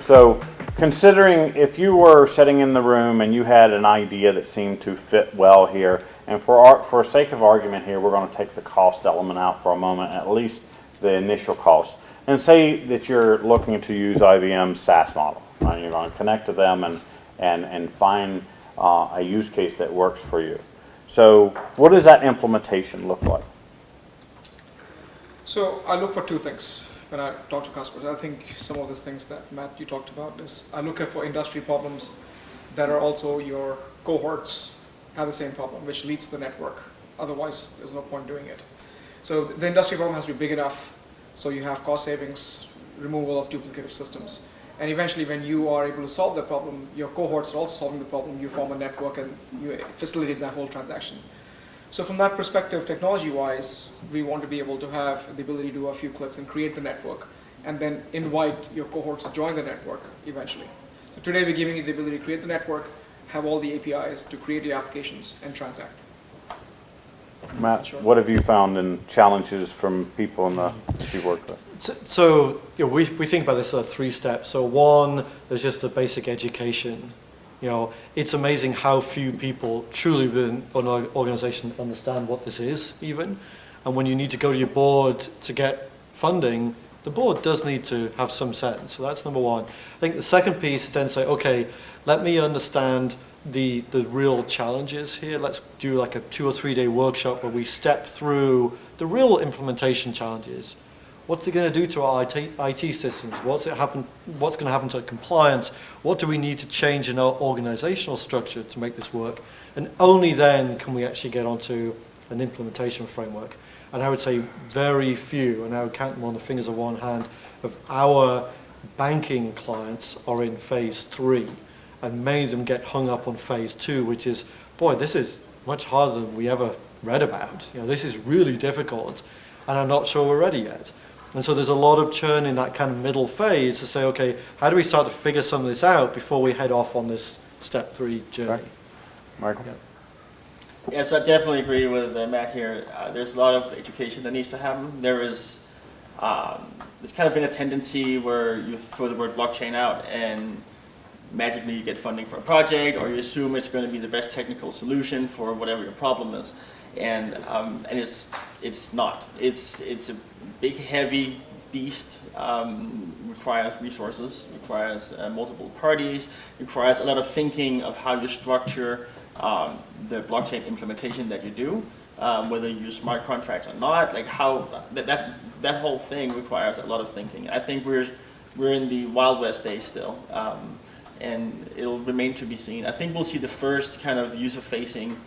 So considering if you were sitting in the room and you had an idea that seemed to fit well here, and for sake of argument here, we're going to take the cost element out for a moment, at least the initial cost, and say that you're looking to use IBM's SaaS model. Right? You're going to connect to them and find a use case that works for you. So what does that implementation look like? So I look for two things when I talk to customers. I think some of these things that Matt, you talked about is I look for industry problems that are also your cohorts have the same problem, which leads to the network. Otherwise, there's no point doing it. So the industry problem has to be big enough so you have cost savings, removal of duplicative systems. And eventually, when you are able to solve the problem, your cohorts are also solving the problem, you form a network and you facilitate that whole transaction. So from that perspective, technology-wise, we want to be able to have the ability to do a few clicks and create the network, and then invite your cohorts to join the network eventually. So today, we're giving you the ability to create the network, have all the APIs to create your applications and transact. Matt, sure. What have you found in challenges from people that you work with? So we think about this as 3 steps. So one, there's just the basic education. It's amazing how few people truly within an organization understand what this is even. And when you need to go to your board to get funding, the board does need to have some sense. So that's number one. I think the second piece is then say, okay, let me understand the real challenges here. Let's do like a 2 or 3 day workshop where we step through the real implementation challenges. What's it going to do to our IT systems? What's going to happen to compliance? What do we need to change in our organizational structure to make this work? And only then can we actually get onto an implementation framework. And I would say very few, and I would count them on the fingers of one hand, of our banking clients are in phase 3. And many of them get hung up on phase 2, which is, boy, this is much harder than we ever read about. This is really difficult, and I'm not sure we're ready yet. And so there's a lot of churn in that kind of middle phase to say, okay, how do we start to figure some of this out before we head off on this step 3 journey? Right. Michael? Yeah, so I definitely agree with Matt here. There's a lot of education that needs to happen. There's kind of been a tendency where you throw the word blockchain out and magically you get funding for a project, or you assume it's going to be the best technical solution for whatever your problem is. And it's not. It's a big, heavy beast. Requires resources. Requires multiple parties. Requires a lot of thinking of how you structure the blockchain implementation that you do, whether you use smart contracts or not. Like how that whole thing requires a lot of thinking. I think we're in the Wild West days still, and it'll remain to be seen. I think we'll see the first kind of user-facing.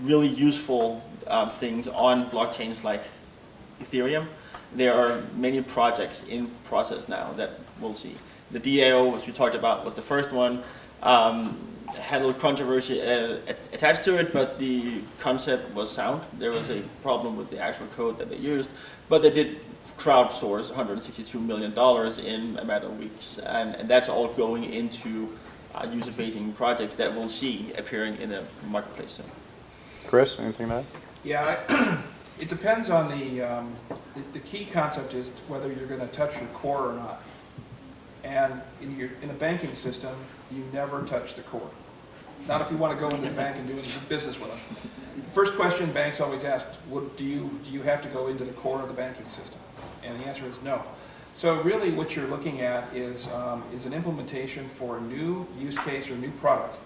Really useful things on blockchains like Ethereum. There are many projects in process now that we'll see. The DAO, which we talked about, was the first one. Had a little controversy attached to it, but the concept was sound. There was a problem with the actual code that they used, but they did crowdsource $162 million in a matter of weeks, and that's all going into user-facing projects that we'll see appearing in the marketplace soon. Chris, anything to add? Yeah, it depends on the key concept is whether you're going to touch your core or not. And in a banking system, you never touch the core. Not if you want to go into the bank and do business with them. First question banks always ask, do you have to go into the core of the banking system? And the answer is no. So really what you're looking at is an implementation for a new use case or new product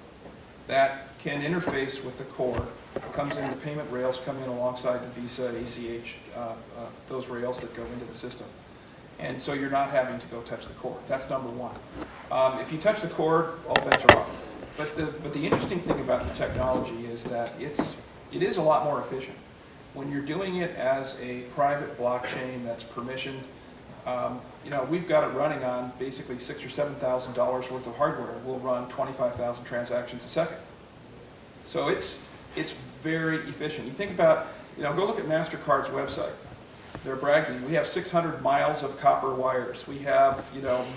that can interface with the core. It comes in, the payment rails come in alongside the Visa, ACH, those rails that go into the system. And so you're not having to go touch the core. That's number one. If you touch the core, all bets are off. But the interesting thing about the technology is that it is a lot more efficient. When you're doing it as a private blockchain that's permissioned, we've got it running on basically $6,000 or $7,000 worth of hardware. We'll run 25,000 transactions a second. So it's very efficient. You think about, go look at MasterCard's website. They're bragging. We have 600 miles of copper wires. We have,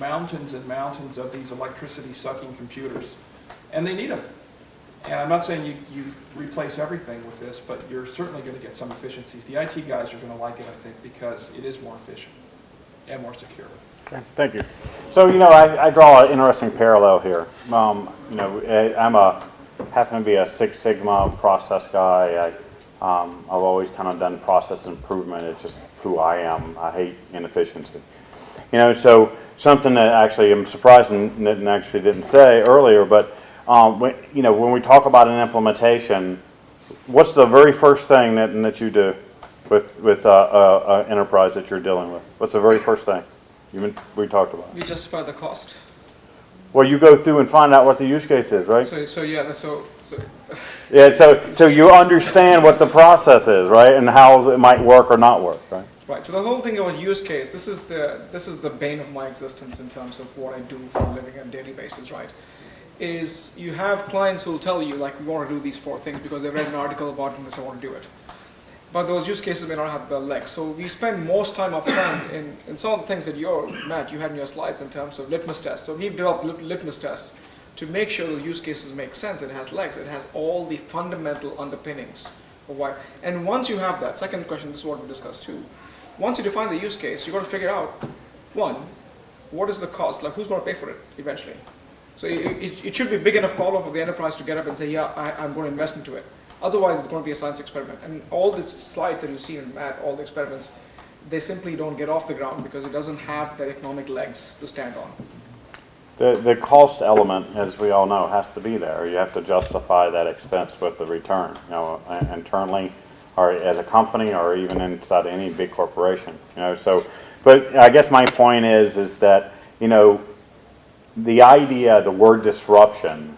mountains and mountains of these electricity-sucking computers, and they need them. And I'm not saying you replace everything with this, but you're certainly going to get some efficiencies. The IT guys are going to like it, I think, because it is more efficient and more secure. Okay, thank you. So, I draw an interesting parallel here. Happen to be a Six Sigma process guy. I've always kind of done process improvement. It's just who I am. I hate inefficiency. So something that actually I'm surprised and actually didn't say earlier, but when we talk about an implementation, what's the very first thing that you do with a enterprise that you're dealing with? What's the very first thing we talked about? We justify the cost. Well, you go through and find out what the use case is, right? Yeah, So you understand what the process is, right, and how it might work or not work, right? Right. So the whole thing about use case, this is the bane of my existence in terms of what I do for a living on a daily basis, right? Is you have clients who will tell you like we want to do these 4 things because they read an article about it and they say I want to do it. But those use cases may not have the legs. So we spend most time up front in some of the things that Matt, you had in your slides in terms of litmus tests. So we've developed litmus tests to make sure the use cases make sense. It has legs. It has all the fundamental underpinnings of why. And once you have that, second question, this is what we discussed too. Once you define the use case, you've got to figure out, one, what is the cost? Like who's going to pay for it eventually? So it should be a big enough problem for the enterprise to get up and say, yeah, I'm going to invest into it. Otherwise, it's going to be a science experiment. And all the slides that you see in Matt, all the experiments, they simply don't get off the ground because it doesn't have that economic legs to stand on. The cost element, as we all know, has to be there. You have to justify that expense with the return, internally, or as a company, or even inside any big corporation. So, but I guess my point is that the idea, the word disruption,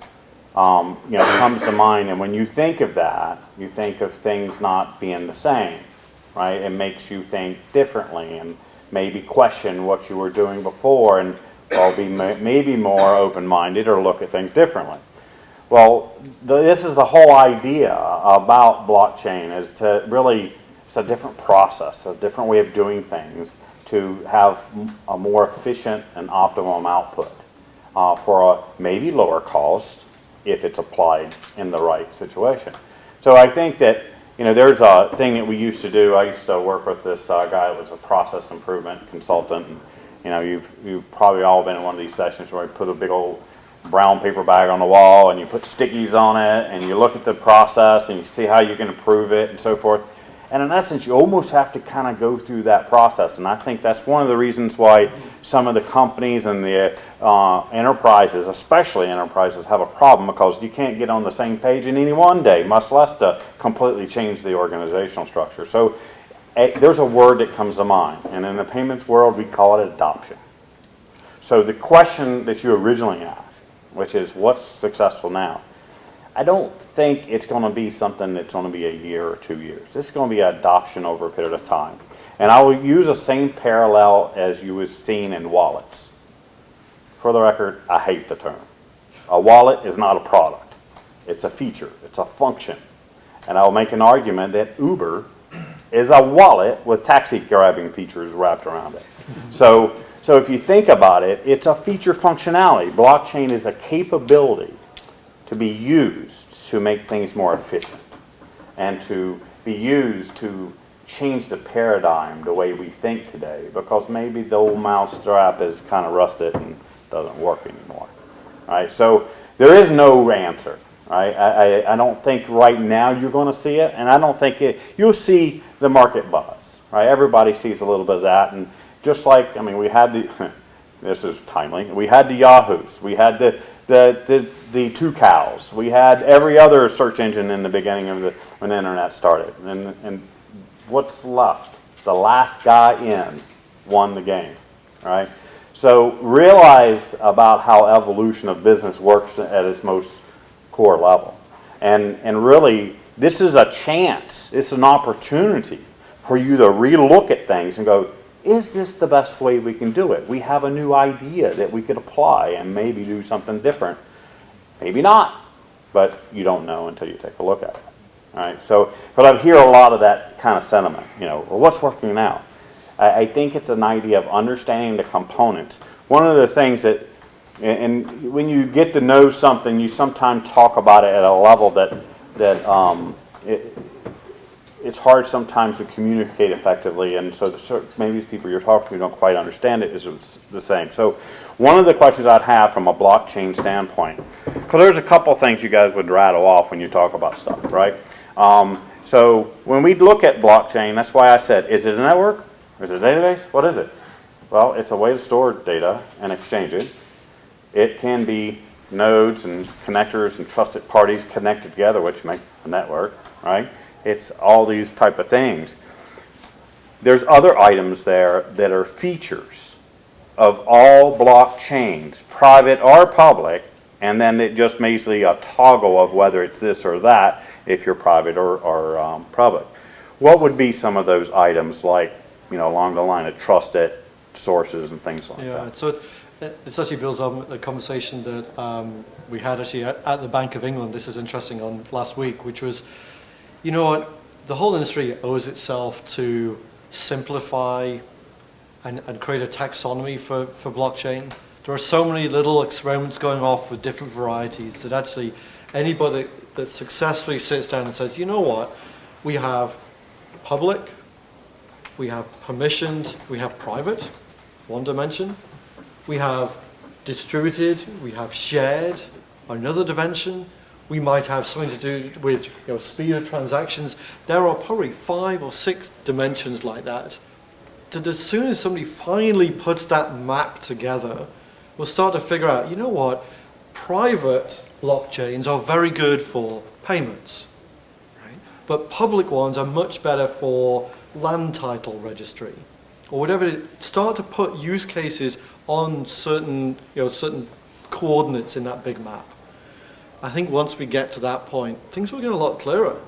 comes to mind, and when you think of that, you think of things not being the same, right? It makes you think differently and maybe question what you were doing before, and be maybe more open-minded or look at things differently. Well, this is the whole idea about blockchain, is to really, it's a different process, a different way of doing things to have a more efficient and optimum output for a maybe lower cost if it's applied in the right situation. So I think that, there's a thing that we used to do. I used to work with this guy that was a process improvement consultant. And, you've probably all been in one of these sessions where you put a big old brown paper bag on the wall and you put stickies on it and you look at the process and you see how you can improve it and so forth. And in essence, you almost have to kind of go through that process. And I think that's one of the reasons why some of the companies and the enterprises, especially enterprises, have a problem, because you can't get on the same page in any one day, much less to completely change the organizational structure. So there's a word that comes to mind. And in the payments world, we call it adoption. So the question that you originally asked, which is what's successful now, I don't think it's going to be something that's going to be a year or 2 years. It's going to be adoption over a period of time. And I will use the same parallel as you was seen in wallets. For the record, I hate the term. A wallet is not a product. It's a feature. It's a function. And I'll make an argument that Uber is a wallet with taxi grabbing features wrapped around it. So if you think about it, it's a feature functionality. Blockchain is a capability to be used to make things more efficient and to be used to change the paradigm the way we think today, because maybe the old mouse strap is kind of rusted and doesn't work anymore. Right? So there is no answer. Right? I don't think right now you're going to see it, and I don't think you'll see the market buzz. Right? Everybody sees a little bit of that, and just like, we had this is timely, we had the Yahoos, we had the two cows, we had every other search engine in the beginning of when the internet started, and what's left? The last guy in won the game, right? So realize about how evolution of business works at its most core level, and really this is a chance, it's an opportunity for you to relook at things and go, is this the best way we can do it? We have a new idea that we could apply and maybe do something different. Maybe not, but you don't know until you take a look at it. All right? So, but I hear a lot of that kind of sentiment, well, what's working now? I think it's an idea of understanding the components. One of the things that, and when you get to know something, you sometimes talk about it at a level that it's hard sometimes to communicate effectively, and so maybe the people you're talking to don't quite understand it is the same. So one of the questions I'd have from a blockchain standpoint, because there's a couple things you guys would rattle off when you talk about stuff, right? So when we look at blockchain, that's why I said, is it a network? Is it a database? What is it? Well, it's a way to store data and exchange it. It can be nodes and connectors and trusted parties connected together, which make a network, right? It's all these type of things. There's other items there that are features of all blockchains, private or public, and then it just basically a toggle of whether it's this or that if you're private or public. What would be some of those items, like, you know, along the line of trusted sources and things like that? Yeah, so it actually builds on the conversation that we had actually at the Bank of England. This is interesting, on last week, which was, you know what, the whole industry owes itself to simplify and create a taxonomy for blockchain. There are so many little experiments going off with different varieties that actually anybody that successfully sits down and says, you know what, we have public, we have permissioned, we have private, one dimension. We have distributed, we have shared, another dimension. We might have something to do with, you know, speed of transactions. There are probably 5 or 6 dimensions like that. That as soon as somebody finally puts that map together, we'll start to figure out, you know what, private blockchains are very good for payments, right? But public ones are much better for land title registry, or whatever. Start to put use cases on certain, you know, certain coordinates in that big map. I think once we get to that point, things will get a lot clearer.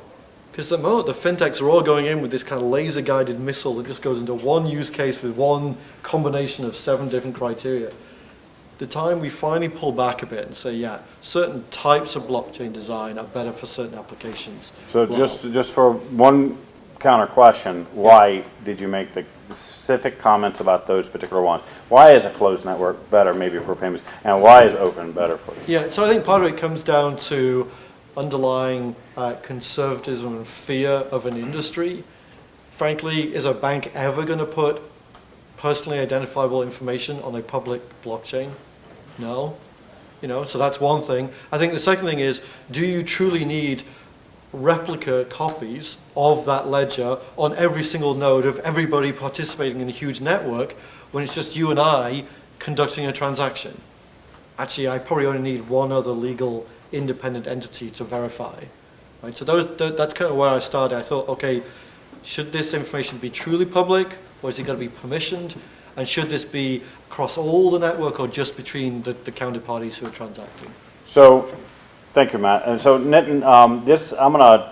Because the moment the fintechs are all going in with this kind of laser-guided missile that just goes into one use case with one combination of 7 different criteria, the time we finally pull back a bit and say, yeah, certain types of blockchain design are better for certain applications. So Well, just for one counter question, why did you make the specific comments about those particular ones? Why is a closed network better maybe for payments, and why is open better for you? Yeah, so I think part of it comes down to underlying conservatism and fear of an industry. Frankly, is a bank ever going to put personally identifiable information on a public blockchain? No. You know, so that's one thing. I think the second thing is, do you truly need replica copies of that ledger on every single node of everybody participating in a huge network when it's just you and I conducting a transaction? Actually, I probably only need one other legal independent entity to verify. Right? So that's kind of where I started. I thought, okay, should this information be truly public, or is it going to be permissioned? And should this be across all the network, or just between the counterparties who are transacting? So, thank you, Matt. And so, Nitin, I'm going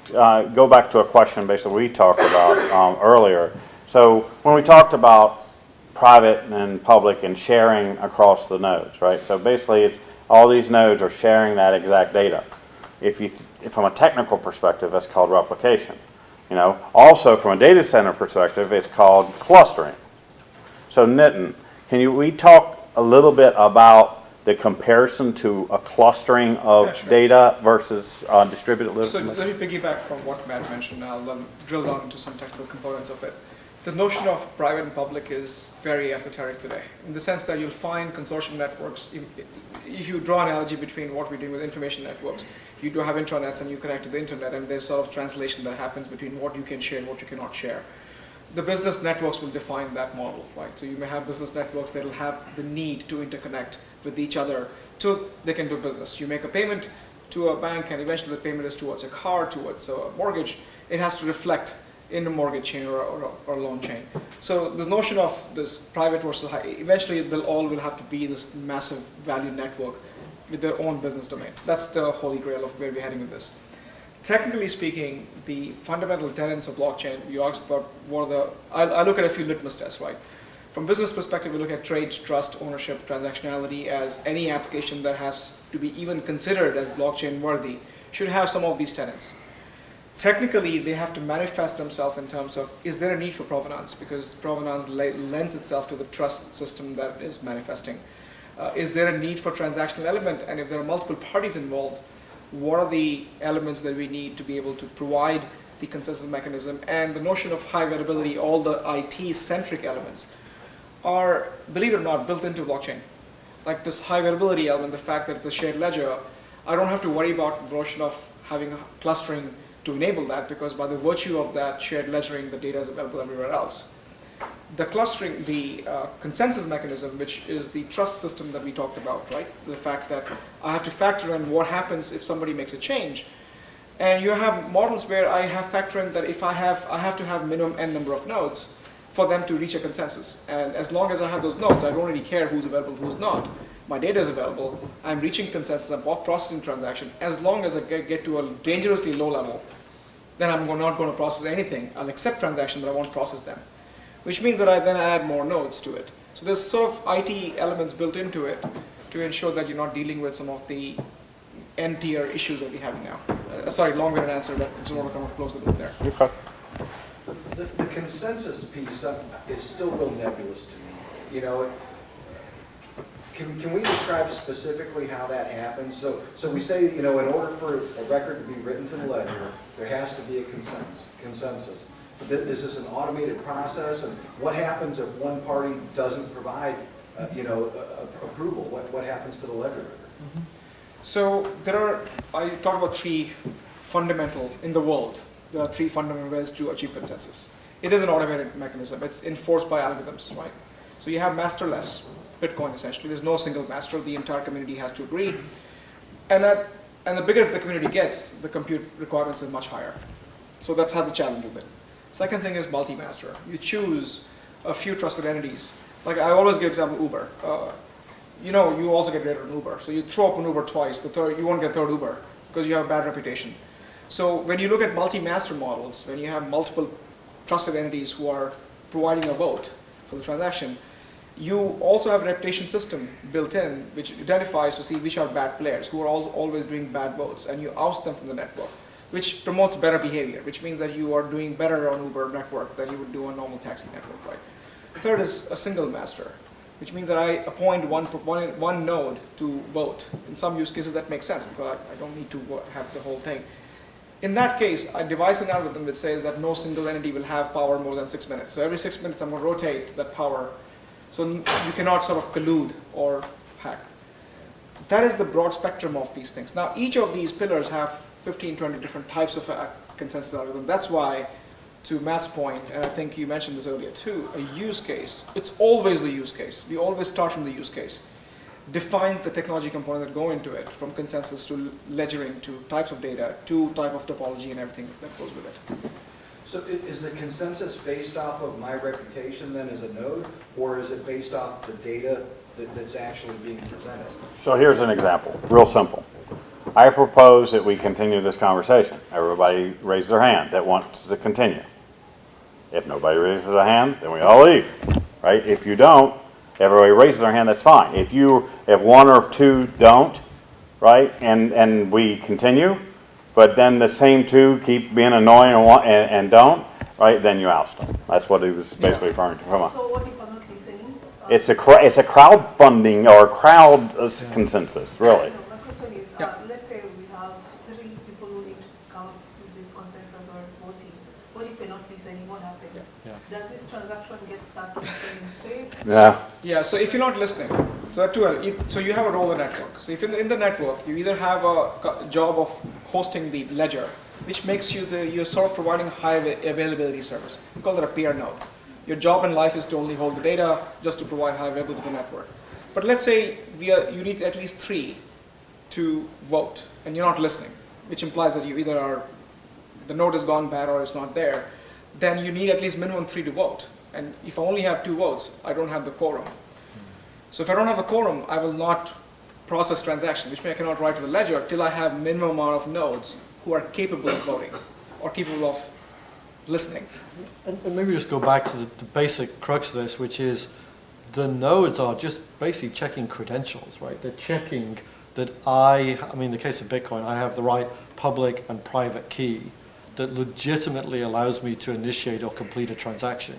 to go back to a question basically we talked about earlier. So, when we talked about private and public and sharing across the nodes, right? So basically, it's all these nodes are sharing that exact data. If from a technical perspective, that's called replication. You know, also from a data center perspective, it's called clustering. So Nitin, we talk a little bit about the comparison to a clustering of data versus distributed So living? let me piggyback from what Matt mentioned. I'll drill down into some technical components of it. The notion of private and public is very esoteric today, in the sense that you'll find consortium networks. If you draw an analogy between what we're doing with information networks, you do have intranets and you connect to the internet, and there's sort of translation that happens between what you can share and what you cannot share. The business networks will define that model, right? So you may have business networks that will have the need to interconnect with each other so they can do business. You make a payment to a bank, and eventually the payment is towards a car, towards a mortgage. It has to reflect in a mortgage chain or a loan chain. So this notion of this private versus high, eventually they'll all will have to be this massive value network with their own business domain. That's the holy grail of where we're heading with this. Technically speaking, the fundamental tenets of blockchain, you asked about what are the, I look at a few litmus tests, right? From business perspective, we look at trade, trust, ownership, transactionality, as any application that has to be even considered as blockchain worthy should have some of these tenets. Technically, they have to manifest themselves in terms of, is there a need for provenance? Because provenance lends itself to the trust system that is manifesting. Is there a need for transactional element? And if there are multiple parties involved, what are the elements that we need to be able to provide the consensus mechanism, and the notion of high availability, all the IT-centric elements, are, believe it or not, built into blockchain. Like this high availability element, the fact that it's a shared ledger, I don't have to worry about the notion of having clustering to enable that, because by the virtue of that shared ledgering, the data is available everywhere else. The clustering, the consensus mechanism, which is the trust system that we talked about, right? The fact that I have to factor in what happens if somebody makes a change. And you have models where I have factor in that if I have to have minimum n number of nodes for them to reach a consensus. And as long as I have those nodes, I don't really care who's available, who's not. My data is available, I'm reaching consensus, I'm processing transaction. As long as I get to a dangerously low level, then I'm not going to process anything. I'll accept transactions, but I won't process them. Which means that I then add more nodes to it. So there's sort of IT elements built into it to ensure that you're not dealing with some of the N-tier issues that we have now. Sorry, longer answer, but I just want to kind of close the loop there. Okay. The consensus piece is still real nebulous to me. You know, can we describe specifically how that happens? So we say, you know, in order for a record to be written to the ledger, there has to be a consensus. This is an automated process, and what happens if one party doesn't provide, approval? What happens to the ledger record? So I talk about three fundamental, in the world, there are three fundamental ways to achieve consensus. It is an automated mechanism. It's enforced by algorithms, right? So you have masterless Bitcoin, essentially. There's no single master. The entire community has to agree. And the bigger the community gets, the compute requirements is much higher. So that's how the challenge of it. Second thing is multi-master. You choose a few trusted entities. Like I always give example Uber. You also get rated on Uber. So you throw up an Uber twice, you won't get third Uber because you have a bad reputation. So when you look at multi-master models, when you have multiple trusted entities who are providing a vote for the transaction, you also have a reputation system built in which identifies to see which are bad players, who are always doing bad votes, and you oust them from the network, which promotes better behavior, which means that you are doing better on Uber network than you would do on normal taxi network, right? Third is a single master, which means that I appoint one node to vote. In some use cases that makes sense because I don't need to have the whole thing. In that case, I devise an algorithm that says that no single entity will have power more than 6 minutes. So every 6 minutes I'm going to rotate that power. So you cannot sort of collude or hack. That is the broad spectrum of these things. Now each of these pillars have 15, 20 different types of consensus algorithm. That's why, to Matt's point, and I think you mentioned this earlier too, a use case, it's always a use case. We always start from the use case. Defines the technology component that go into it, from consensus to ledgering to types of data to type of topology and everything that goes with it. So is the consensus based off of my reputation then as a node, or is it based off the data that's actually being presented? So here's an example, real simple. I propose that we continue this conversation. Everybody raise their hand that wants to continue. If nobody raises a hand, then we all leave, right? If you don't, everybody raises their hand, that's fine. If one or two don't, right, and we continue, but then the same two keep being annoying and don't, right, then you oust them. That's what he was basically referring to. Come on. So what if I'm not listening? It's a crowdfunding or crowd consensus, really. No, my question is, let's say we have 3 people who need to come up with this consensus or voting. What if we're not listening? What happens? Yeah. Does this transaction get stuck in the same state? Yeah. Yeah, so if you're not listening, so you have a role in the network. So if in the network, you either have a job of hosting the ledger, which makes you're sort of providing high availability service. We call that a peer node. Your job in life is to only hold the data, just to provide high availability to the network. But let's say you need at least 3 to vote, and you're not listening, which implies that you either the node has gone bad or it's not there. Then you need at least minimum 3 to vote. And if I only have 2 votes, I don't have the quorum. So if I don't have a quorum, I will not process transactions, which means I cannot write to the ledger till I have minimum amount of nodes who are capable of voting or capable of listening. And maybe just go back to the basic crux of this, which is the nodes are just basically checking credentials, right? They're checking that in the case of Bitcoin, I have the right public and private key that legitimately allows me to initiate or complete a transaction.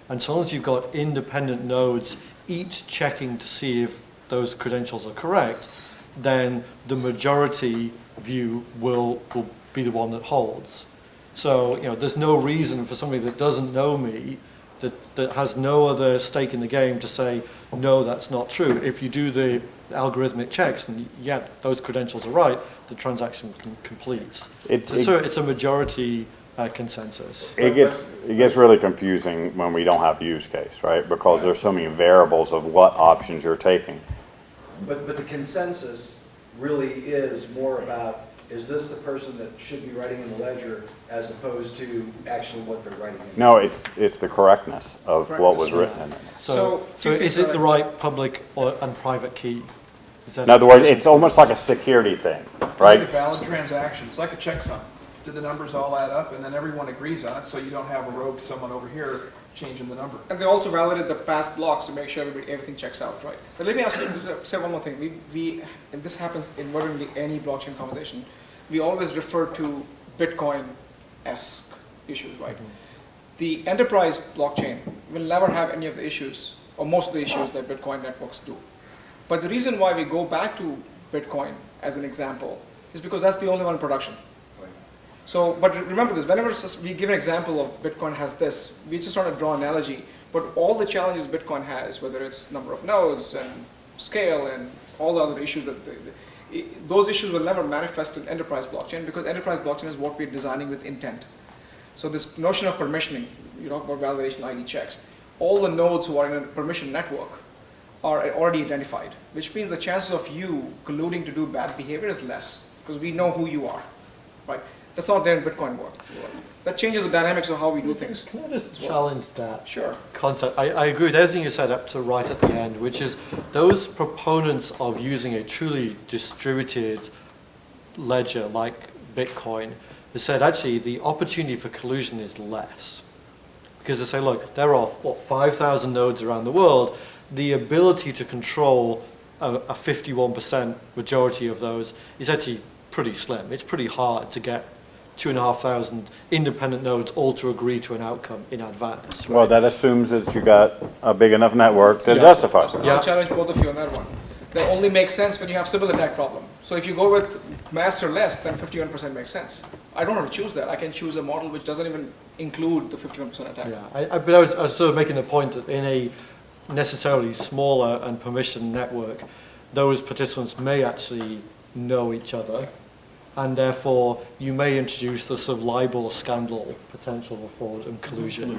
And so long as you've got independent nodes, each checking to see if those credentials are correct, then the majority view will be the one that holds. So, there's no reason for somebody that doesn't know me, that has no other stake in the game to say, no, that's not true. If you do the algorithmic checks and, yeah, those credentials are right, the transaction completes. So it's a majority consensus. It gets really confusing when we don't have use case, right? Because there's so many variables of what options you're taking. But the consensus really is more about, is this the person that should be writing in the ledger as opposed to actually what they're writing in? No, it's the correctness of what was written in it. So few is things it that the right public and private key? Is that In other words, it's almost like a security thing, Like right? a valid transaction, it's like a checksum. Do the numbers all add up, and then everyone agrees on it, so you don't have a rogue someone over here changing the number. And they also validate the past blocks to make sure everything checks out, right? But let me ask you, say one more thing. And this happens in literally any blockchain conversation. We always refer to Bitcoin-esque issues, right? The enterprise blockchain will never have any of the issues, or most of the issues that Bitcoin networks do. But the reason why we go back to Bitcoin as an example is because that's the only one in production. So, but remember this, whenever we give an example of Bitcoin has this, we just want to draw an analogy, but all the challenges Bitcoin has, whether it's number of nodes and scale and all the other issues, those issues will never manifest in enterprise blockchain because enterprise blockchain is what we're designing with intent. So this notion of permissioning, you talk about validation ID checks, all the nodes who are in a permission network are already identified, which means the chances of you colluding to do bad behavior is less because we know who you are, right? That's not there in Bitcoin world. That changes the dynamics of how we do things. Can I just challenge that Sure. concept? I agree with everything you said up to right at the end, which is those proponents of using a truly distributed ledger like Bitcoin, they said actually the opportunity for collusion is less. Because they say, look, there are, 5,000 nodes around the world. The ability to control a 51% majority of those is actually pretty slim. It's pretty hard to get 2,500 independent nodes all to agree to an outcome in advance. Right? Well, that assumes that you got a big enough network to Yeah. justify it. I'll challenge both of you on that one. That only makes sense when you have civil attack problem. So if you go with master less, then 51% makes sense. I don't have to choose that. I can choose a model which doesn't even include the 51% attack. Yeah, but I was sort of making the point that in a necessarily smaller and permissioned network, those participants may actually know each other, and therefore you may introduce the sort of libel scandal potential of fraud and collusion.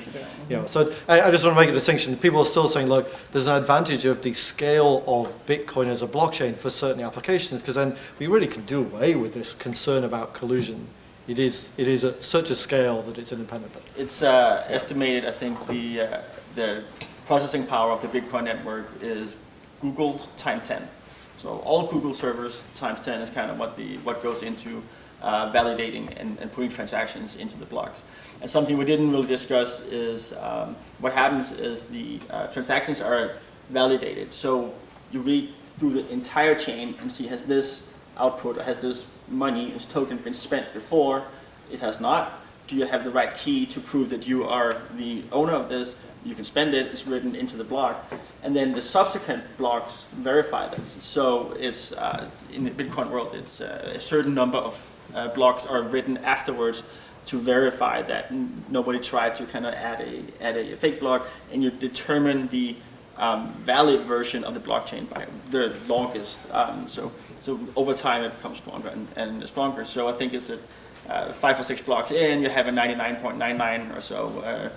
So I just want to make a distinction. People are still saying, look, there's an advantage of the scale of Bitcoin as a blockchain for certain applications, because then we really can do away with this concern about collusion. It is at such a scale that it's independent. It's estimated, I think, the processing power of the Bitcoin network is Google times 10. So all Google servers times 10 is kind of what goes into validating and putting transactions into the blocks. And something we didn't really discuss is what happens is the transactions are validated. So you read through the entire chain and see, has this output, has this money, this token been spent before? It has not. Do you have the right key to prove that you are the owner of this? You can spend it, it's written into the block. And then the subsequent blocks verify this. So it's, in the Bitcoin world, it's a certain number of blocks are written afterwards to verify that nobody tried to kind of add a fake block, and you determine the valid version of the blockchain by the longest. So over time it becomes stronger and stronger. So I think it's at 5 or 6 blocks in, you have a 99.99 or so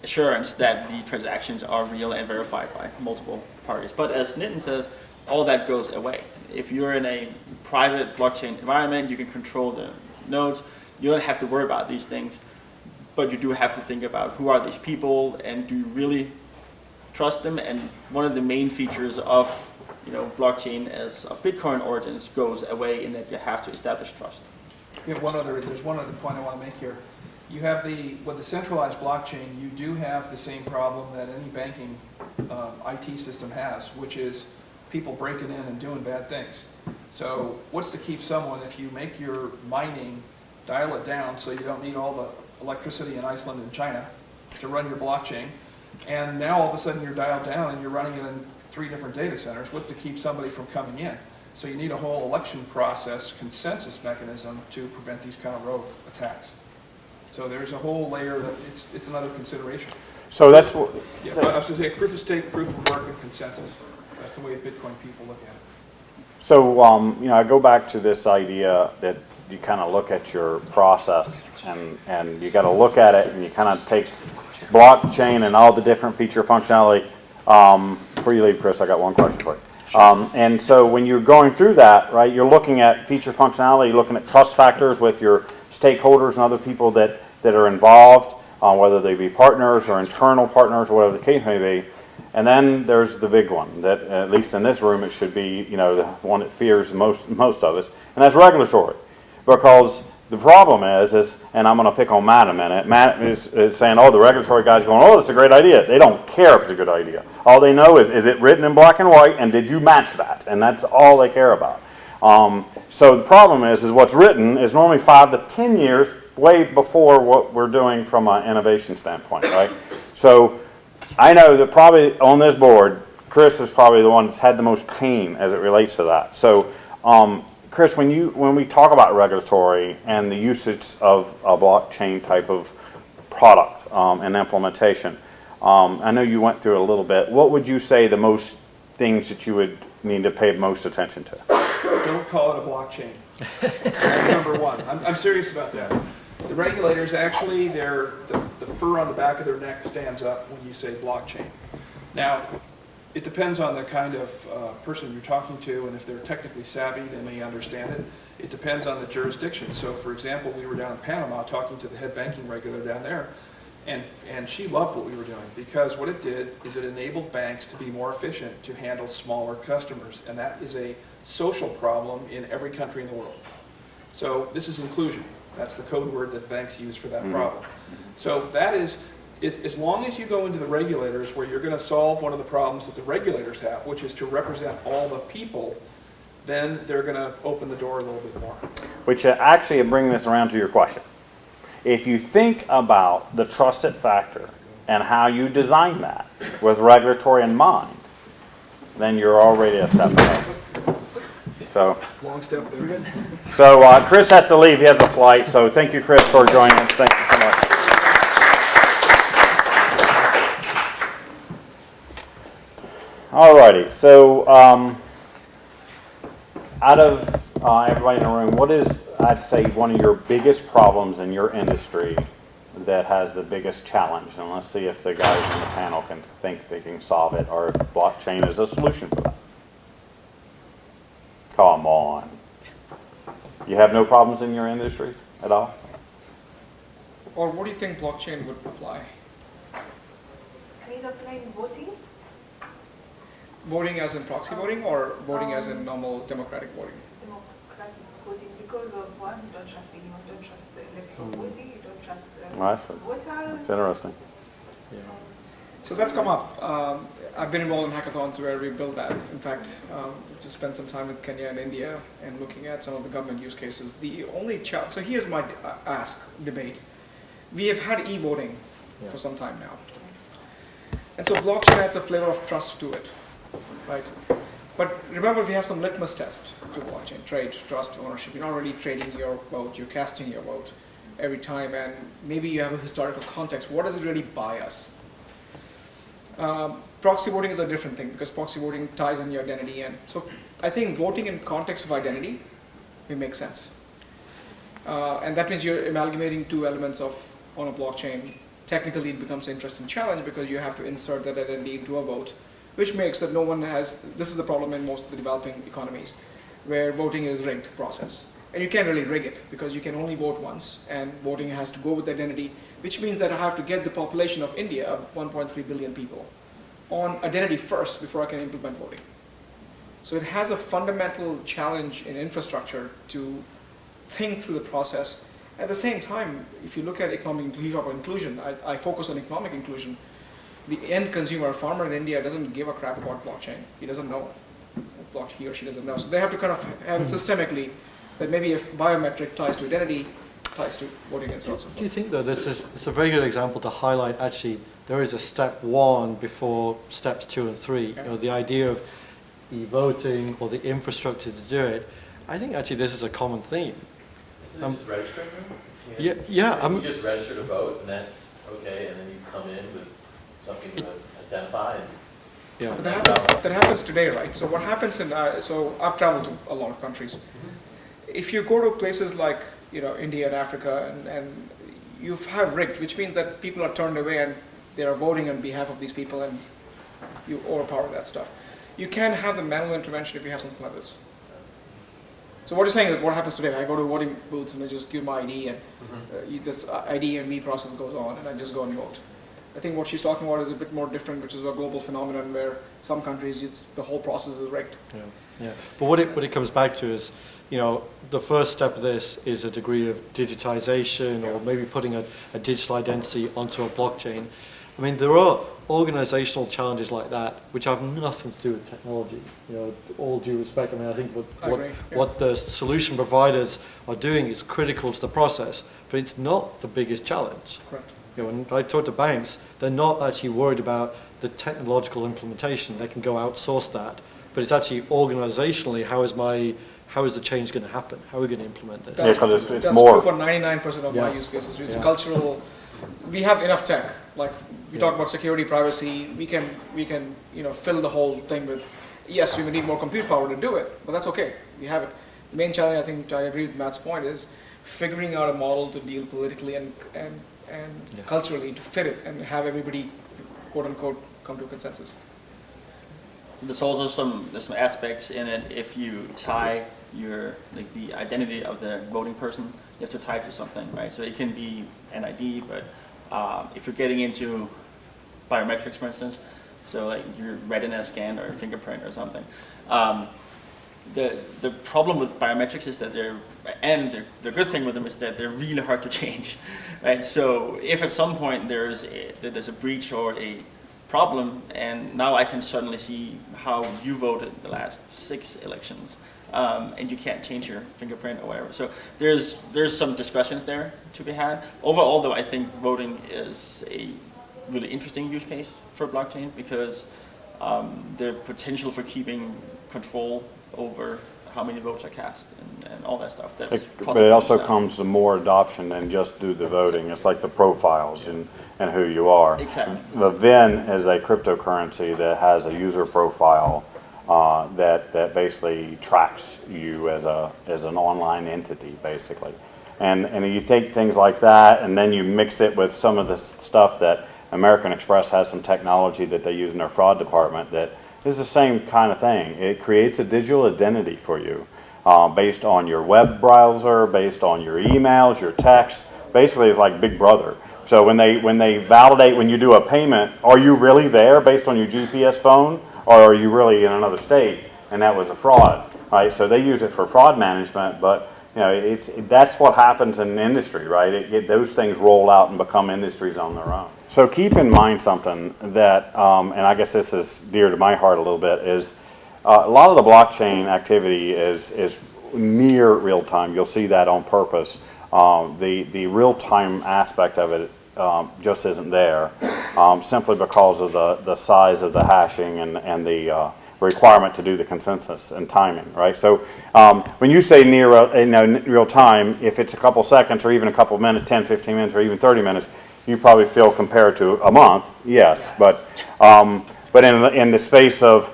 assurance that the transactions are real and verified by multiple parties. But as Nitin says, all that goes away. If you're in a private blockchain environment, you can control the nodes. You don't have to worry about these things, but you do have to think about who are these people and do you really trust them? And one of the main features of blockchain as of Bitcoin origins goes away in that you have to establish trust. There's one other point I want to make here. You have with the centralized blockchain, you do have the same problem that any banking IT system has, which is people breaking in and doing bad things. So what's to keep someone, if you make your mining, dial it down so you don't need all the electricity in Iceland and China to run your blockchain, and now all of a sudden you're dialed down and you're running it in 3 different data centers, what's to keep somebody from coming in? So you need a whole election process consensus mechanism to prevent these kind of rogue attacks. So there's a whole layer that it's another consideration. So that's what, Yeah, but I was going to say proof of stake, proof of work, and consensus. That's the way Bitcoin people look at it. so, you know, I go back to this idea that you kind of look at your process and you got to look at it and you kind of take blockchain and all the different feature functionality. Before you leave, Chris, I got one question for you. And so when you're going through that, right, you're looking at feature functionality, you're looking at trust factors with your stakeholders and other people that are involved, whether they be partners or internal partners or whatever the case may be. And then there's the big one that, at least in this room, it should be, you know, the one that fears most of us, and that's regulatory. Because the problem is, and I'm going to pick on Matt in a minute, Matt is saying, oh, the regulatory guys are going, oh, that's a great idea. They don't care if it's a good idea. All they know is it written in black and white, and did you match that? And that's all they care about. So the problem is what's written is normally 5 to 10 years way before what we're doing from an innovation standpoint, right? So I know that probably on this board, Chris is probably the one that's had the most pain as it relates to that. So, Chris, when we talk about regulatory and the usage of a blockchain type of product and implementation, I know you went through it a little bit. What would you say the most things that you would need to pay most attention to? Don't call it a blockchain. That's number one. I'm serious about that. The regulators actually, the fur on the back of their neck stands up when you say blockchain. Now, it depends on the kind of person you're talking to, and if they're technically savvy, they may understand it. It depends on the jurisdiction. So, for example, we were down in Panama talking to the head banking regulator down there, and she loved what we were doing because what it did is it enabled banks to be more efficient to handle smaller customers, and that is a social problem in every country in the world. So this is inclusion. That's the code word that banks use for that problem. So that is, as long as you go into the regulators where you're going to solve one of the problems that the regulators have, which is to represent all the people, then they're going to open the door a little bit more. Which actually bring this around to your question. If you think about the trusted factor and how you design that with regulatory in mind, then you're already a step ahead. So, Long step there. so Chris has to leave. He has a flight. So thank you, Chris, for joining us. Thank you so much. Alrighty. So out of everybody in the room, what is, I'd say, one of your biggest problems in your industry that has the biggest challenge? And let's see if the guys in the panel can think they can solve it, or if blockchain is a solution for that. Come on. You have no problems in your industries at all? Or what do you think blockchain would apply? Can you apply in voting? Voting as in proxy voting or voting as in normal democratic voting? Democratic voting, because of one, you don't trust anyone, you don't trust the electoral voting, you don't trust the I see. voters. That's interesting. So that's come up. I've been involved in hackathons where we build that. In fact, just spent some time with Kenya and India and looking at some of the government use cases. The only challenge, so here's my debate. We have had e-voting for some time now. And so blockchain adds a flavor of trust to it, right? But remember, we have some litmus test to blockchain: trade, trust, ownership. You're not really trading your vote, you're casting your vote every time, and maybe you have a historical context. What does it really buy us? Proxy voting is a different thing because proxy voting ties in your identity, and so I think voting in context of identity may make sense. And that means you're amalgamating two elements on a blockchain. Technically, it becomes an interesting challenge because you have to insert that identity into a vote, which makes that no one has. This is the problem in most of the developing economies, where voting is rigged process, and you can't really rig it because you can only vote once, and voting has to go with identity, which means that I have to get the population of India, of 1.3 billion people, on identity first before I can implement voting. So it has a fundamental challenge in infrastructure to think through the process. At the same time, if you look at economic inclusion, I focus on economic inclusion. The end consumer, farmer in India, doesn't give a crap about blockchain. He doesn't know what he or she doesn't know. So they have to kind of have it systemically that maybe if biometric ties to identity, ties to voting and so on and so forth. Do you think, though, it's a very good example to highlight, actually, there is a step one before steps 2 and 3. You know, the idea of, e-voting or the infrastructure to do it, I think actually this is a common theme. Isn't it just registering them? Yeah, yeah. You just register to vote, and that's okay, and then you come in with something to identify, and Yeah. But that happens today, right? So what happens in, so I've traveled to a lot of countries. If you go to places like, India and Africa, and you've had rigged, which means that people are turned away and they are voting on behalf of these people, and you overpower that stuff. You can have the manual intervention if you have something like this. So what you're saying is what happens today, I go to voting booths and I just give my ID, and this ID and me process goes on, and I just go and vote. I think what she's talking about is a bit more different, which is a global phenomenon where some countries, the whole process is rigged. Yeah, yeah. But what it comes back to is, the first step of this is a degree of digitization, or maybe putting a digital identity onto a blockchain. I mean, there are organizational challenges like that which have nothing to do with technology. All due respect. I mean, I think I agree, yeah. what the solution providers are doing is critical to the process, but it's not the biggest challenge. Correct. When I talk to banks, they're not actually worried about the technological implementation. They can go outsource that, but it's actually organizationally, how is the change going to happen? How are we going to implement this? Yeah, 'cause it's That's more. true for 99% of my Yeah. use cases. It's Yeah. cultural. We have enough tech. Like we talk about security, privacy. We can fill the whole thing with. Yes, we may need more compute power to do it, but that's okay. We have it. The main challenge, I think, I agree with Matt's point, is figuring out a model to deal politically and culturally to fit it and have everybody, quote unquote, come to a consensus. So there's also there's some aspects in it. If you tie the identity of the voting person, you have to tie it to something, right? So it can be an ID, but if you're getting into biometrics, for instance, so like your retina scan or fingerprint or something, the problem with biometrics is that the good thing with them is that they're really hard to change, right? So if at some point there's a breach or a problem, and now I can suddenly see how you voted the last 6 elections, and you can't change your fingerprint or whatever. So there's some discussions there to be had. Overall, though, I think voting is a really interesting use case for blockchain because the potential for keeping control over how many votes are cast and all that stuff. But it also comes to more adoption than just do the voting. It's like the profiles and who you are. Exactly. The VIN is a cryptocurrency that has a user profile that basically tracks you as an online entity, basically. And you take things like that, and then you mix it with some of the stuff that American Express has, some technology that they use in their fraud department that is the same kind of thing. It creates a digital identity for you based on your web browser, based on your emails, your texts. Basically, it's like Big Brother. So when they validate when you do a payment, are you really there based on your GPS phone, or are you really in another state? And that was a fraud, right? So they use it for fraud management, but that's what happens in the industry, right? Those things roll out and become industries on their own. So keep in mind something that, and I guess this is dear to my heart a little bit, is a lot of the blockchain activity is near real time. You'll see that on purpose. The real time aspect of it just isn't there, simply because of the size of the hashing and the requirement to do the consensus and timing, right? So when you say near real time, if it's a couple seconds or even a couple minutes, 10, 15 minutes, or even 30 minutes, you probably feel compared to a month, yes. But in the space of,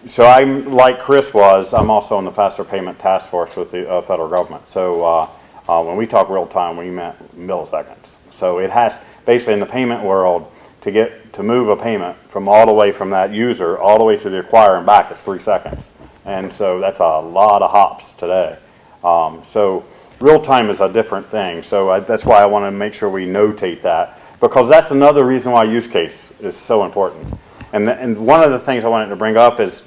so I'm like Chris was, I'm also in the faster payment task force with the federal government. So when we talk real time, we meant milliseconds. So it has, basically in the payment world, to move a payment from all the way from that user all the way to the acquirer and back, it's 3 seconds. And so that's a lot of hops today. So real time is a different thing. So that's why I want to make sure we notate that, because that's another reason why use case is so important. And one of the things I wanted to bring up is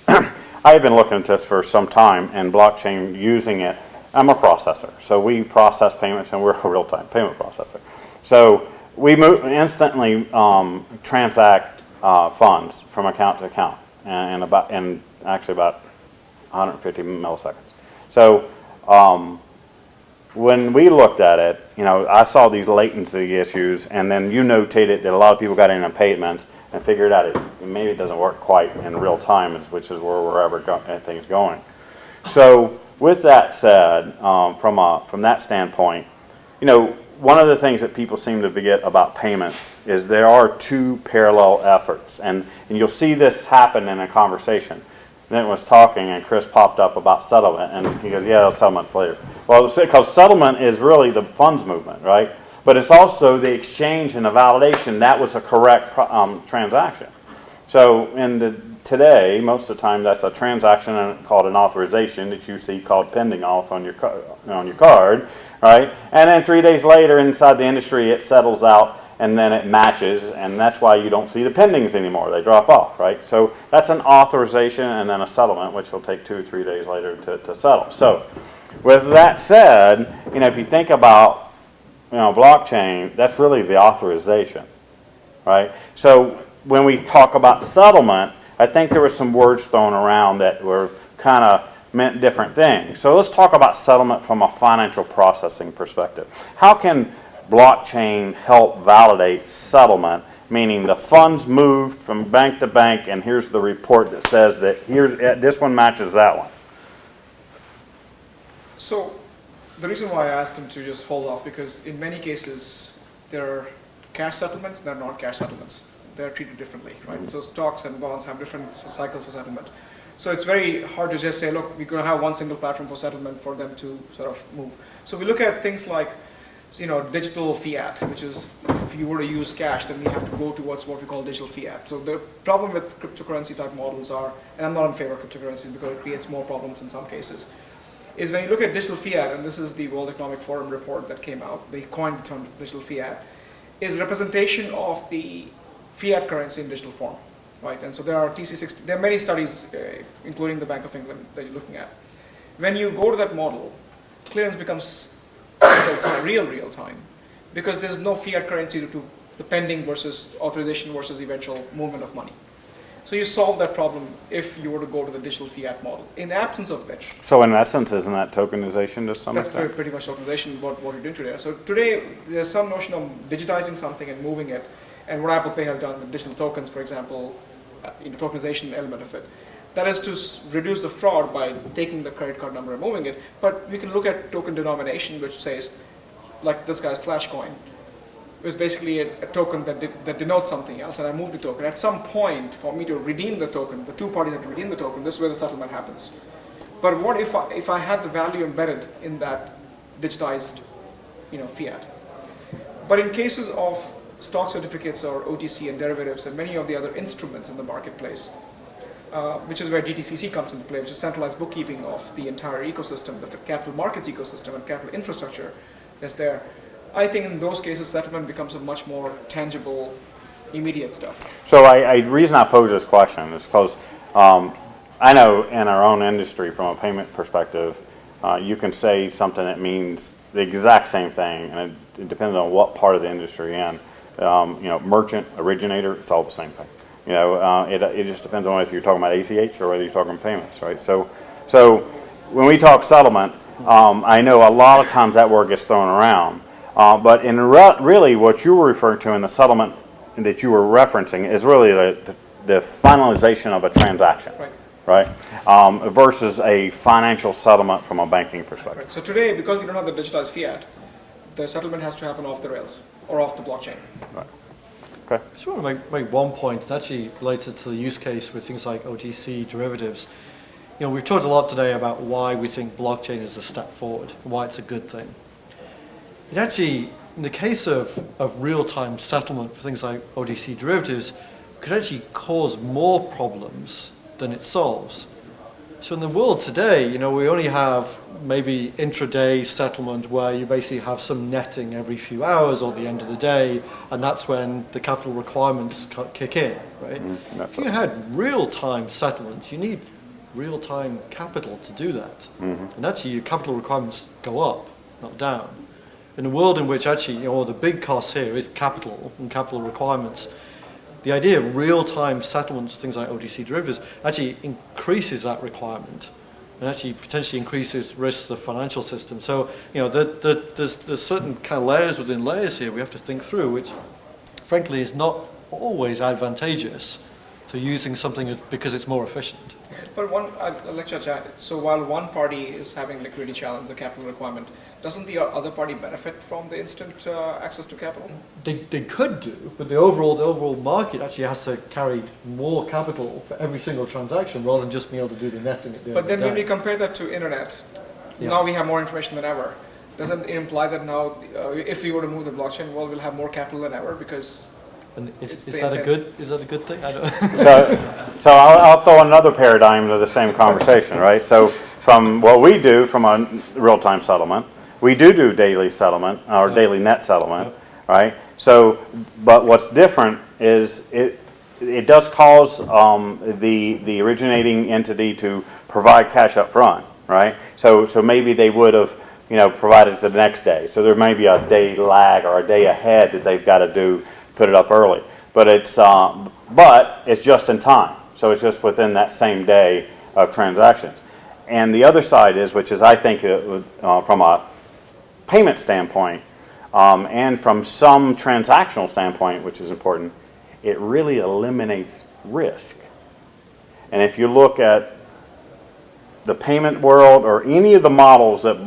I've been looking at this for some time, and blockchain using it. I'm a processor, so we process payments, and we're a real-time payment processor. So we instantly transact funds from account to account, and actually about 150 milliseconds. So when we looked at it, I saw these latency issues, and then you notated that a lot of people got in on payments and figured out maybe it doesn't work quite in real time, which is where we're ever things going. So with that said, from that standpoint, one of the things that people seem to forget about payments is there are two parallel efforts, and you'll see this happen in a conversation. Then was talking, and Chris popped up about settlement, and he goes, "Yeah, that's settlement later." Well, because settlement is really the funds movement, right? But it's also the exchange and the validation. That was a correct transaction. So today, most of the time, that's a transaction called an authorization that you see called pending off on your card, right? And then 3 days later, inside the industry, it settles out, and then it matches, and that's why you don't see the pendings anymore. They drop off, right? So that's an authorization and then a settlement, which will take 2 or 3 days later to settle. So with that said, if you think about blockchain, that's really the authorization, right? So when we talk about settlement, I think there were some words thrown around that were kind of meant different things. So let's talk about settlement from a financial processing perspective. How can blockchain help validate settlement, meaning the funds moved from bank to bank, and here's the report that says that this one matches that one? So the reason why I asked him to just hold off, because in many cases there are cash settlements, there are not cash settlements. They're treated differently, right? So stocks and bonds have different cycles for settlement. So it's very hard to just say, look, we're going to have one single platform for settlement for them to sort of move. So we look at things like, digital fiat, which is if you were to use cash, then you have to go towards what we call digital fiat. So the problem with cryptocurrency type models are, and I'm not in favor of cryptocurrency because it creates more problems in some cases, is when you look at digital fiat, and this is the World Economic Forum report that came out, they coined the term digital fiat, is representation of the fiat currency in digital form, right? And so there are there are many studies, including the Bank of England, that you're looking at. When you go to that model, clearance becomes real time, because there's no fiat currency to the pending versus authorization versus eventual movement of money. So you solve that problem if you were to go to the digital fiat model. In absence of which, So in essence, isn't that tokenization to some that's extent? pretty much tokenization, what you're doing today. So today, there's some notion of digitizing something and moving it, and what Apple Pay has done with digital tokens, for example, tokenization element of it. That is to reduce the fraud by taking the credit card number and moving it. But we can look at token denomination, which says, like this guy's Flashcoin, it was basically a token that denotes something else, and I move the token. At some point, for me to redeem the token, the two parties have to redeem the token, this is where the settlement happens. But what if I had the value embedded in that digitized fiat? But in cases of stock certificates or OTC and derivatives and many of the other instruments in the marketplace, which is where DTCC comes into play, which is centralized bookkeeping of the entire ecosystem, the capital markets ecosystem and capital infrastructure that's there. I think in those cases, settlement becomes a much more tangible, immediate stuff. So the reason I pose this question is because I know in our own industry, from a payment perspective, you can say something that means the exact same thing, and it depends on what part of the industry you're in. Merchant, originator, it's all the same thing. It just depends on whether you're talking about ACH or whether you're talking payments, right? So when we talk settlement, I know a lot of times that word gets thrown around, but in really what you were referring to in the settlement that you were referencing is really the finalization of a transaction, right? Versus a financial settlement from a banking perspective. Right. So today, because we don't have the digitized fiat, the settlement has to happen off the rails or off the blockchain. Right. Okay. I just want to make one point that actually related to the use case with things like OTC derivatives. We've talked a lot today about why we think blockchain is a step forward, why it's a good thing. It actually, in the case of real-time settlement for things like OTC derivatives, could actually cause more problems than it solves. So in the world today, we only have maybe intraday settlement where you basically have some netting every few hours or the end of the day, and that's when the capital requirements kick in, right? If you had real-time settlements, you need real-time capital to do that. And actually your capital requirements go up, not down. In a world in which actually, the big cost here is capital and capital requirements, the idea of real-time settlements, things like OTC derivatives, actually increases that requirement. and actually potentially increases risks to the financial system. So, there's certain kind of layers within layers here we have to think through, which frankly is not always advantageous to using something because it's more efficient. But I'll let you chat. So while one party is having liquidity challenge, the capital requirement, doesn't the other party benefit from the instant access to capital? They could do, but the overall market actually has to carry more capital for every single transaction rather than just being able to do the netting at the end But of then the when we day. compare that to internet, Yeah. now we have more information than ever. Doesn't it imply that now, if we were to move the blockchain, well, we'll have more capital than ever because And It's is the that intent. is that a good thing? I don't. So I'll throw another paradigm into the same conversation, right? So from what we do from a real-time settlement, we do daily settlement or daily net settlement, right? So, but what's different is it does cause the originating entity to provide cash up front, right? So maybe they would have, provided it the next day. So there may be a day lag or a day ahead that they've got to put it up early. But it's just in time. So it's just within that same day of transactions. And the other side is, which is I think from a payment standpoint and from some transactional standpoint, which is important, it really eliminates risk. And if you look at the payment world or any of the models that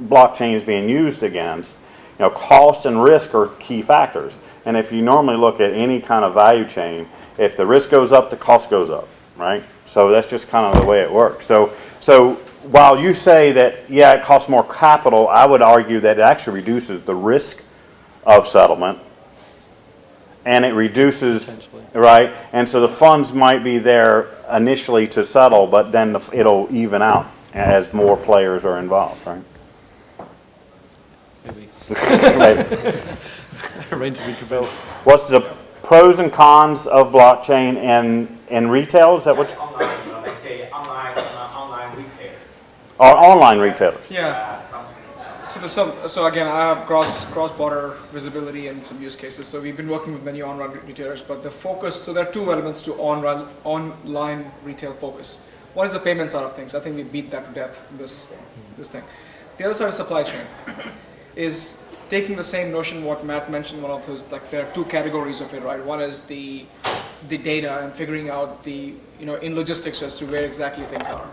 blockchain is being used against, cost and risk are key factors. And if you normally look at any kind of value chain, if the risk goes up, the cost goes up, right? So that's just kind of the way it works. So while you say that, yeah, it costs more capital, I would argue that it actually reduces the risk of settlement and it reduces, Potentially. right? And so the funds might be there initially to settle, but then it'll even out as more players are involved, right? Maybe. Maybe. Remain to be convinced. What's the pros and cons of blockchain in retail? Is that what? Online, let's say online retailers. Or online retailers? yeah. So there's so again, I have cross-border visibility and some use cases. So we've been working with many online retailers, but the focus, so there are two elements to online retail focus. One is the payment side of things. I think we beat that to death in this thing. The other side is supply chain. Is taking the same notion what Matt mentioned, one of those, like there are two categories of it, right? One is the data and figuring out in logistics as to where exactly things are.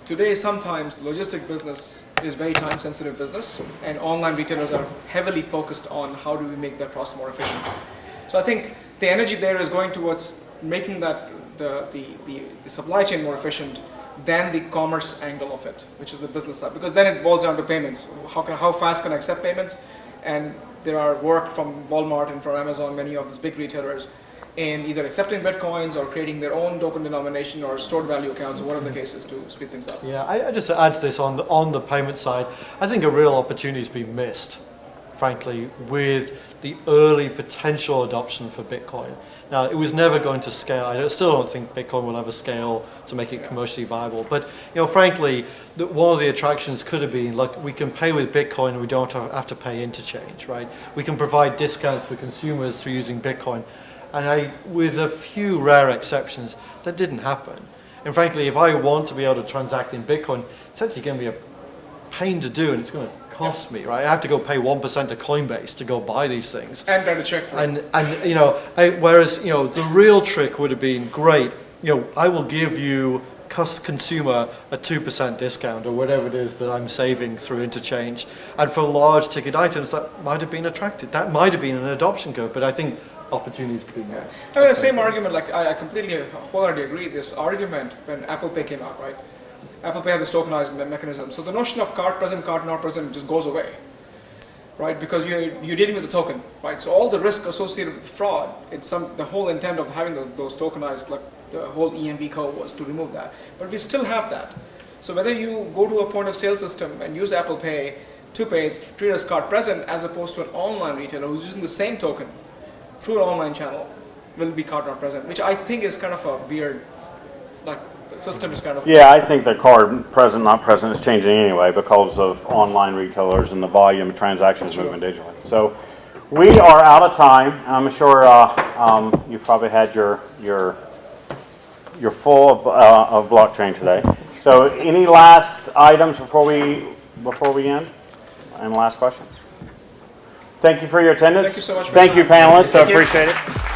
Today, sometimes logistic business is very time sensitive business and online retailers are heavily focused on how do we make that process more efficient. So I think the energy there is going towards making that the supply chain more efficient than the commerce angle of it, which is the business side, because then it boils down to payments. How fast can I accept payments? And there are work from Walmart and from Amazon, many of these big retailers, in either accepting Bitcoins or creating their own token denomination or stored value accounts or whatever the case is to speed things up. Yeah, I just to add to this on the payment side, I think a real opportunity has been missed, frankly, with the early potential adoption for Bitcoin. Now, it was never going to scale. I still don't think Bitcoin will ever scale to make it commercially viable. But, frankly, one of the attractions could have been, like, we can pay with Bitcoin and we don't have to pay interchange, right? We can provide discounts for consumers through using Bitcoin. And with a few rare exceptions, that didn't happen. And frankly, if I want to be able to transact in Bitcoin, it's actually going to be a pain to do and it's going to cost me, right? I have to go pay 1% to Coinbase to go buy these things. And write a check for it. And whereas, the real trick would have been, great, I will give you consumer a 2% discount or whatever it is that I'm saving through interchange. And for large ticket items, that might have been attracted. That might have been an adoption curve, but I think opportunities to be made. I mean, the same argument, like I completely wholeheartedly agree. This argument when Apple Pay came out, right? Apple Pay had this tokenized mechanism. So the notion of card present, card not present just goes away, right? Because you're dealing with the token, right? So all the risk associated with fraud, the whole intent of having those tokenized, like the whole EMV code was to remove that. But we still have that. So whether you go to a point of sale system and use Apple Pay to pay, it's treated as card present as opposed to an online retailer who's using the same token through an online channel will be card not present, which I think is kind of a weird, like the system is kind of... Yeah, I think the card present, not present is changing anyway because of online retailers and the volume of transactions moving digitally. So we are out of time. I'm sure you've probably had your full of blockchain today. So any last items before we end? Any last questions? Thank you for your attendance. Thank you so much for Thank your you, time. panelists. I appreciate it.